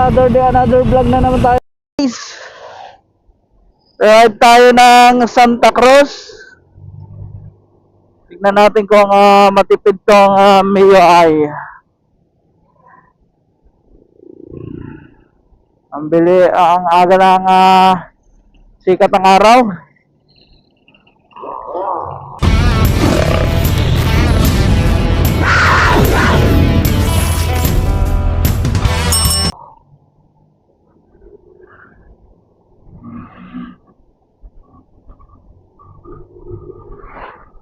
another day, another vlog na naman tayo guys. Ride tayo ng Santa Cruz. Tignan natin kung matipid tong MIUI. Ang aga ng sikat ng araw.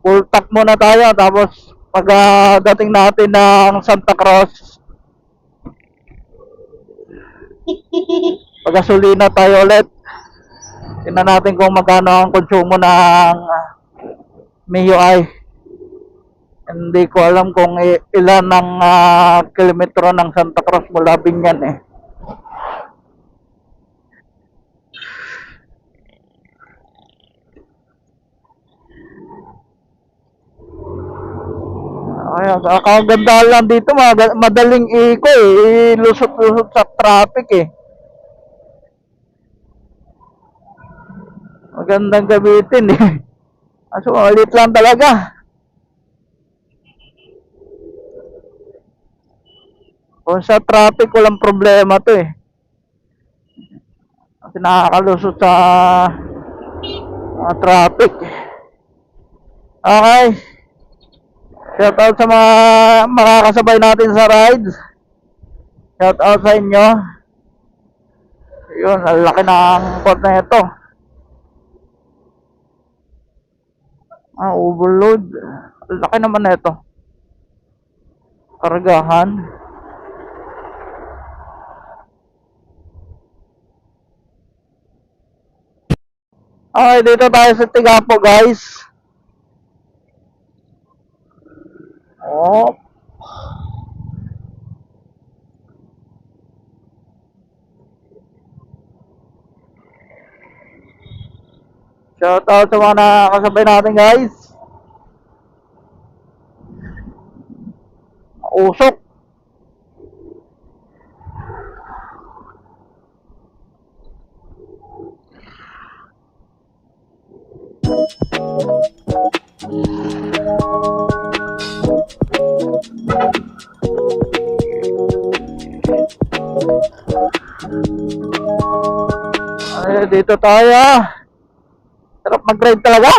Full tank muna tayo, tapos pagdating natin ng Santa Cruz, pagasolina tayo ulit. Tingnan natin kung magkano ang konsumo ng MIUI. Hindi ko alam kung ilan ang kilometro ng Santa Cruz mula Binyan eh. Ay, kaganda lang dito, madaling iko eh, lusot-lusot sa traffic eh. Magandang gamitin eh. Aso, malit lang talaga. Kung sa traffic, walang problema to eh. Kasi nakakalusot sa traffic. Okay. Shout out sa mga makakasabay natin sa rides. Shout out sa inyo. Yun, ang laki ng pot na ito. Overload. Ang laki naman na ito. Kargahan. Okay, dito tayo sa Tigapo guys. Oh. Shout out sa mga nakakasabay natin guys. Usok. Ay, dito tayo. Sarap mag-ride talaga.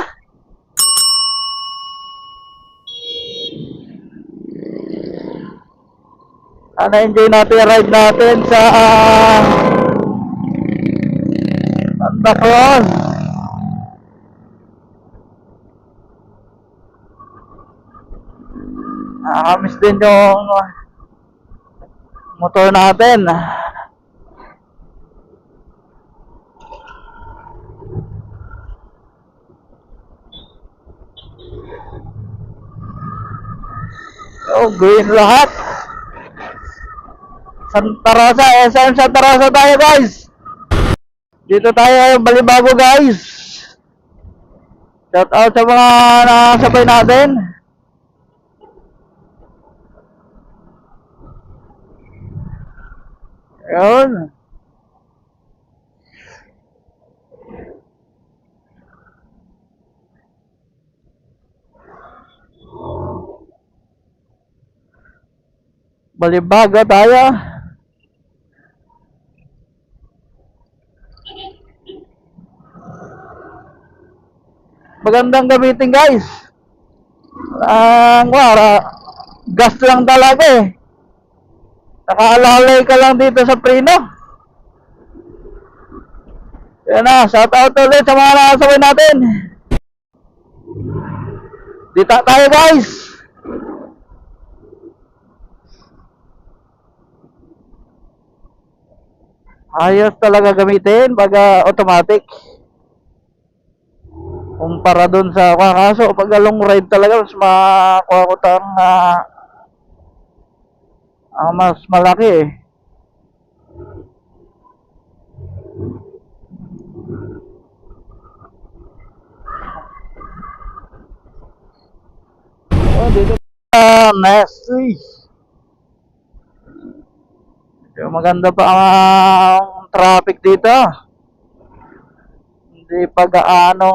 Na-enjoy natin yung ride natin sa Santa Cruz. Nakakamiss din yung motor natin. Oh, green lahat. Santa Rosa, SM Santa Rosa tayo guys. Dito tayo Balibago guys. Shout out sa mga nakasabay natin. Ayun. Balibago tayo. Magandang gamitin guys. Gas lang talaga eh. Nakaalalay ka lang dito sa preno. Yan na, shout out ulit sa mga nakasabay natin. Dito tayo guys. Ayos talaga gamitin pag automatic. Kumpara dun sa kaso pag long ride talaga mas makakuha ko tang mas malaki eh. Oh, dito next. Yung maganda pa ang traffic dito. Hindi pa gaano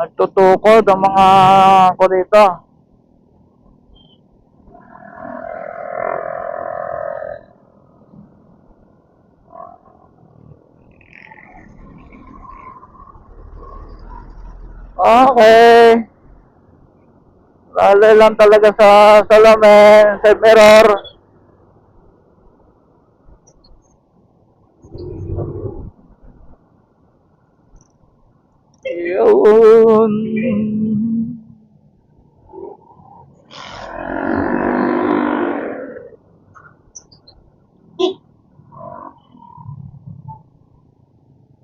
nagtutukod ang mga ko dito. Okay. Lalo lang talaga sa salamin, sa mirror. Yun.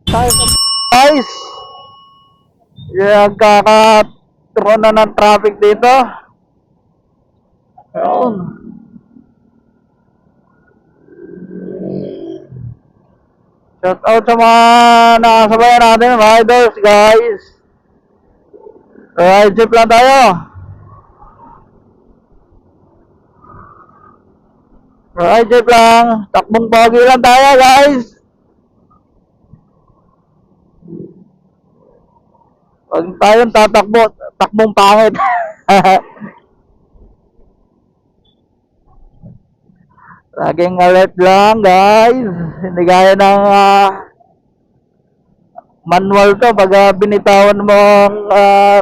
Guys, yung kakaroon na ng traffic dito. Yun. Shout out sa mga nakasabayan natin, riders, guys. Ride jeep lang tayo. Ride jeep lang. Takbong pogi lang tayo, guys. Huwag tayong tatakbo, takbong pangit. Laging alert lang, guys. Hindi gaya ng manual to. Pag binitawan mo ang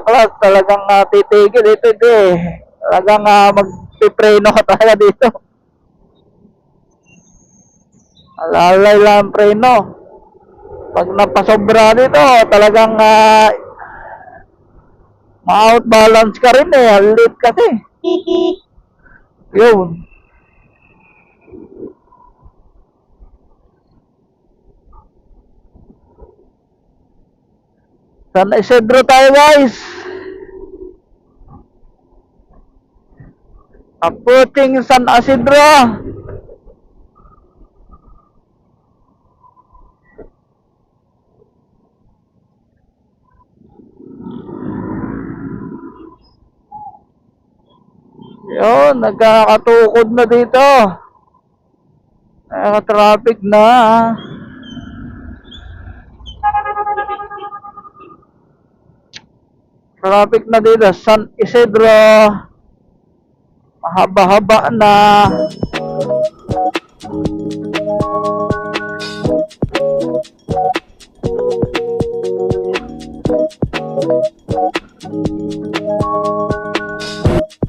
class, talagang titigil. Ito, hindi. Talagang magpipreno ka talaga dito. Alalay lang ang preno. Pag napasobra dito, talagang ma-outbalance ka rin eh. Late kasi. Yun. San Isidro tayo, guys. Approaching San Isidro. Yun, nagkakatukod na dito. Nagka-traffic na. Traffic na dito, San Isidro. Mahaba-haba na.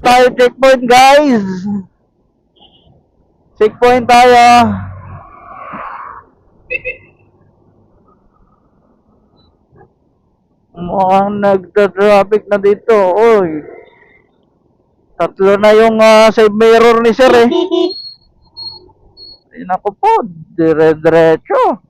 Tayo checkpoint, guys. Checkpoint tayo. Mukhang nagda-traffic na dito. Oy. Tatlo na yung side mirror ni sir eh. Ay, naku po, dire-diretso.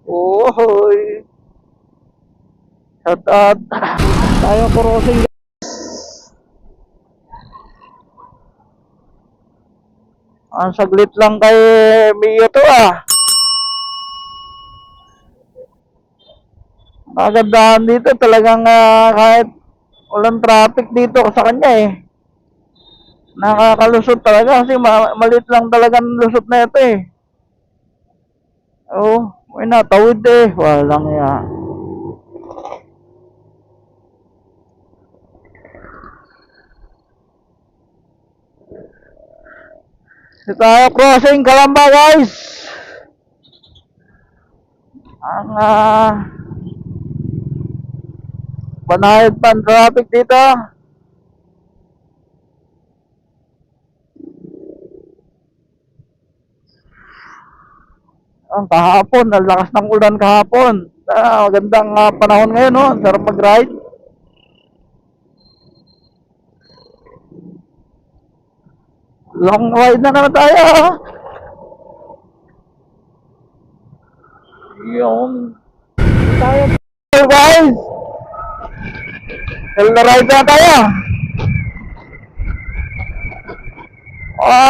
Ohoy. Shout out. Tayo crossing. Ang saglit lang kay Mio to ah. Magandahan dito talagang kahit walang traffic dito sa kanya eh. Nakakalusot talaga kasi malit lang talaga ng lusot na ito eh. Oh, may natawid eh. Walang ya. Tayo crossing Calamba, guys. Ang banayad pan traffic dito. Ang kahapon, ang lakas ng ulan kahapon. Magandang panahon ngayon, no? Sarap mag-ride. Long ride na naman tayo. Yung tayo, guys. Ride na tayo.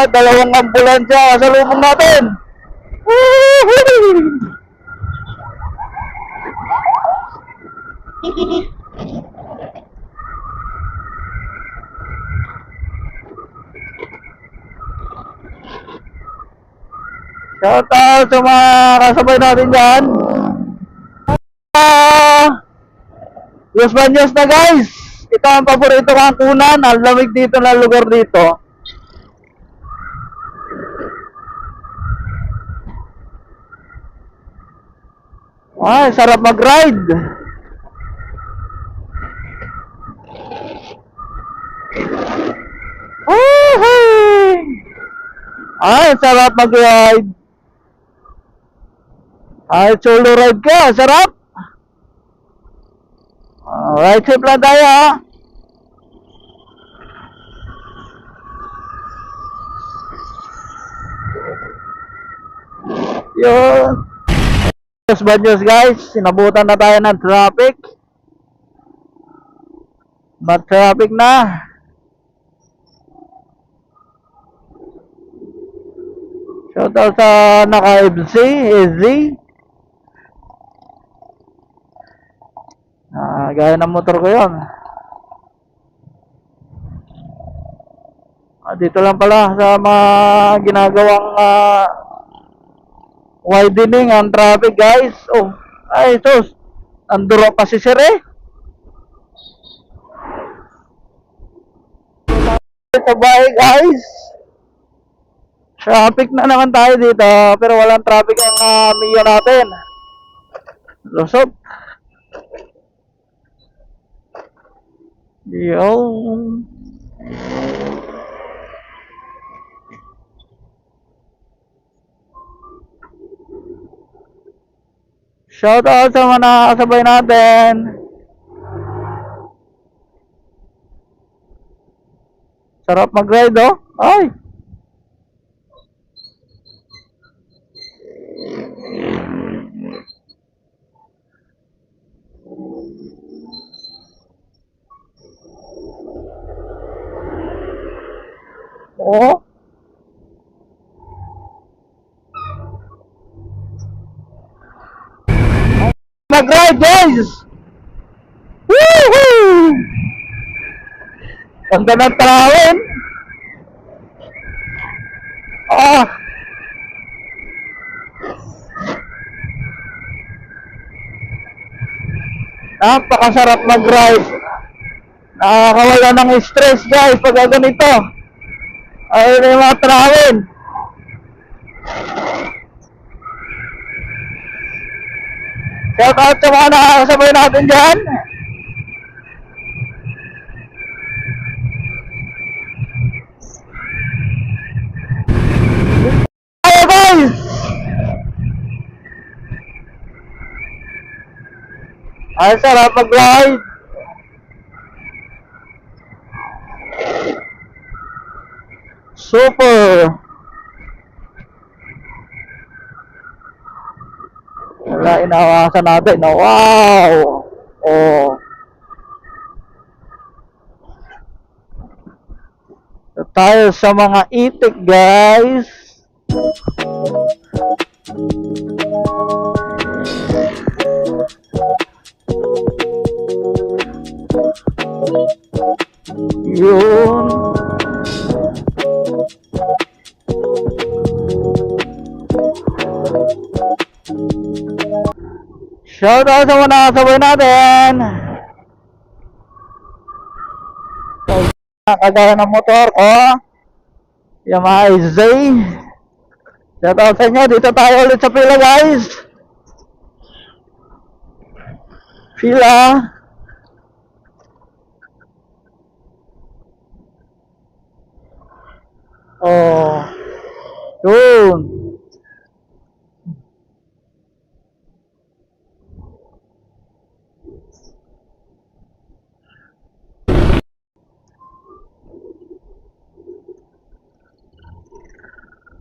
Dalawang ambulansya sa lubong natin. Woohoo! Shout out sa mga kasabay natin dyan. Los Baños na guys. Ito ang paborito kong kunan. Ang lamig dito na lugar dito. Ay, sarap mag-ride. Ay, sarap mag-ride. Ay, solo ride ka. Sarap. Right trip lang tayo ha. Yun. Los Baños guys. Sinabutan na tayo ng traffic. Mag-traffic na. Shout out sa naka-FC, SZ. Gaya ng motor ko yun. Dito lang pala sa mga ginagawang widening ang traffic guys. Oh, ay sus, anduro pa si Sir eh. Ito bahay guys. Traffic na naman tayo dito, pero walang traffic ang Mio natin. Lusot. Yung shout out sa mga nakakasabay natin. Sarap mag-ride oh. Ay. Oh. Mag-ride guys. Woohoo! Ganda ng tanawin. Napakasarap mag-ride. Nakakawala ng stress guys pag ganito. Ayun yung mga tanawin. Shout out sa mga nakakasabay natin dyan. Ayo guys! Ay, sarap mag-ride. Super! Wala, inawasan natin. Wow! Oh. So, tayo sa mga itik, guys. Yun. Shout out sa mga nakasabay natin. So, kagaya ng motor ko, Yamaha SZ. Shout out sa inyo. Dito tayo ulit sa pila guys. Pila. Oh. Yun.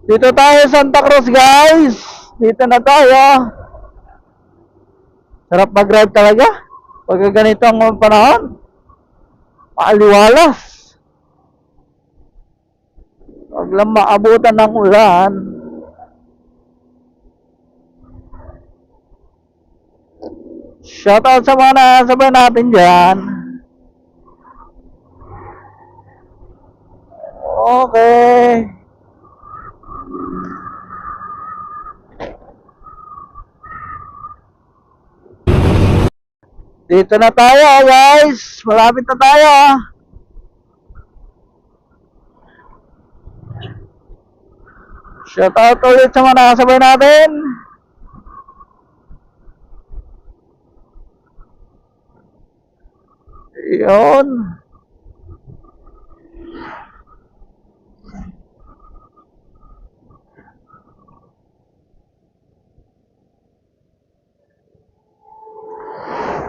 Dito tayo Santa Cruz guys. Dito na tayo. Sarap mag-ride talaga pag ganito ang panahon. Maaliwalas. Huwag lang maabutan ng ulan. Shoutout sa mga nasabay natin dyan. Okay. Dito na tayo guys. Malapit na tayo. Shoutout ulit sa mga nakasabay natin. Yun.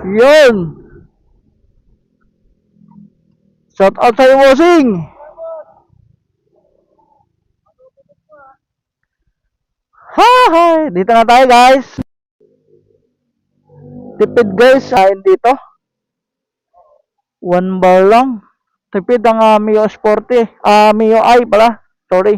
Yun. Shoutout sa'yo, bossing. Hi! Dito na tayo guys. Tipid guys, dito. 1 bar lang. Tipid ang Mio Sporty. Mio I pala. Sorry.